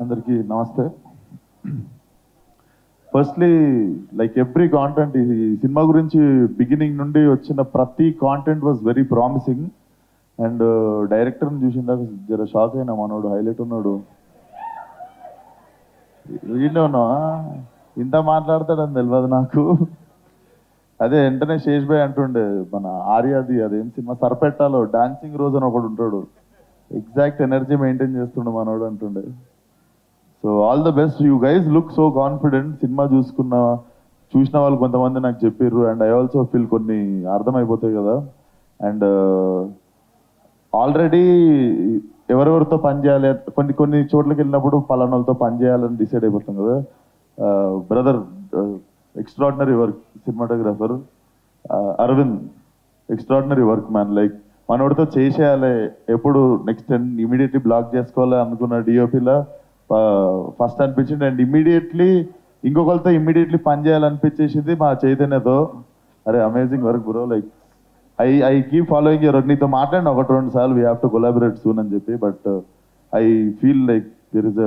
అందరికీ నమస్తే. Firstly like every content ఈ సినిమా గురించి బిగినింగ్ నుండి వచ్చిన ప్రతి content was very promising. And డైరెక్టర్ని చూసిందాక జర షాక్ అయినా, మనోడు హైలైట్ ఉన్నాడు. వీడియో ఉన్నావా, ఇంత మాట్లాడతాడని తెలియదు నాకు. అదే వెంటనే శేష్ భాయ్ అంటుండే, మన ఆర్యాది అదేం సినిమా సర్పెట్టాలో డాన్సింగ్ రోజు అని ఒకడు ఉంటాడు, ఎగ్జాక్ట్ ఎనర్జీ మెయింటైన్ చేస్తుండే మనోడు అంటుండే. So all the best, you guys look so confident. Cinema చూసిన వాళ్ళు కొంతమంది నాకు చెప్పారు, అండ్ ఐ ఆల్సో ఫీల్ కొన్ని అర్థమైపోతాయి కదా. అండ్ ఆల్రెడీ ఎవరెవరితో పని చేయాలి, కొన్ని చోట్లకి వెళ్ళినప్పుడు పలానాలతో పని చేయాలని డిసైడ్ అయిపోతాం కదా. Brother extraordinary work, cinematographer Aravind, extraordinary work man. Like మనోడితో చేసేయాలి, ఎప్పుడు నెక్స్ట్ ఇమీడియట్లీ బ్లాక్ చేసుకోవాలి అనుకున్న డిఓపిలా ఫస్ట్ అనిపించింది. అండ్ ఇమ్మీడియట్లీ ఇంకొకరితో ఇమ్మీడియట్లీ పని చేయాలనిపించేసింది మా చైతన్యతో. అరే amazing work bro. Like I keep following your work. నీతో మాట్లాడిన 1-2 సార్లు we have to collaborate soon అని చెప్పి. But I feel like there is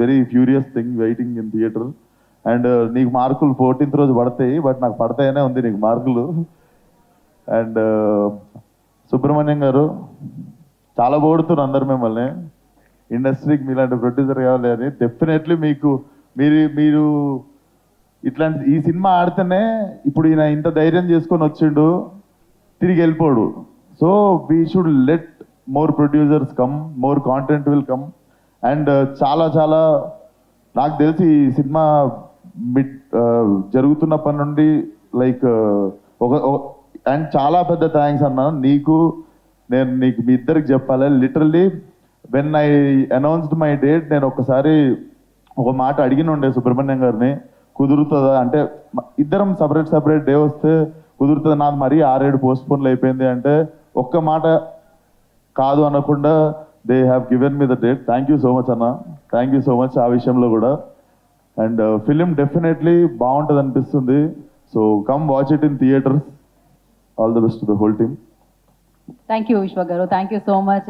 very furious thing waiting in theatre. And నీకు మార్కులు 14th రోజు పడతాయి, బట్ నాకు పడతాయనే ఉంది నీకు మార్కులు. అండ్ సుబ్రహ్మణ్యం గారు చాలా పొగుడుతున్నారు అందరు మిమ్మల్ని, ఇండస్ట్రీకి మీలాంటి ప్రొడ్యూసర్ కావాలి అని. డెఫినెట్లీ మీరు ఇట్లాంటి ఈ సినిమా ఆడితేనే ఇప్పుడు ఈయన ఇంత ధైర్యం చేసుకొని వచ్చిండు, తిరిగి వెళ్ళిపోడు. So we should let more producers come, more content will come. And చాలా నాకు తెలిసి ఈ సినిమా జరుగుతున్నప్పటి నుండి లైక్ అండ్ చాలా పెద్ద థ్యాంక్స్ అన్న నీకు. నేను మీ ఇద్దరికి చెప్పాలి, literally when I announced my date, నేను ఒకసారి ఒక మాట అడిగిన ఉండే సుబ్రహ్మణ్యం గారిని, కుదురుతుందా అంటే ఇద్దరం సపరేట్ డే వస్తే కుదురుతుంది, నాకు మరీ 6-7 పోస్ట్పోన్లు అయిపోయింది అంటే ఒక్క మాట కాదు అనకుండా they have given me the date. Thank you so much అన్న, థ్యాంక్ యూ సో మచ్ ఆ విషయంలో కూడా. అండ్ ఫిలిం డెఫినెట్లీ బాగుంటుంది అనిపిస్తుంది. So come watch it in theatres. All the best to the whole team. Thank you విశ్వ గారు, thank you so much.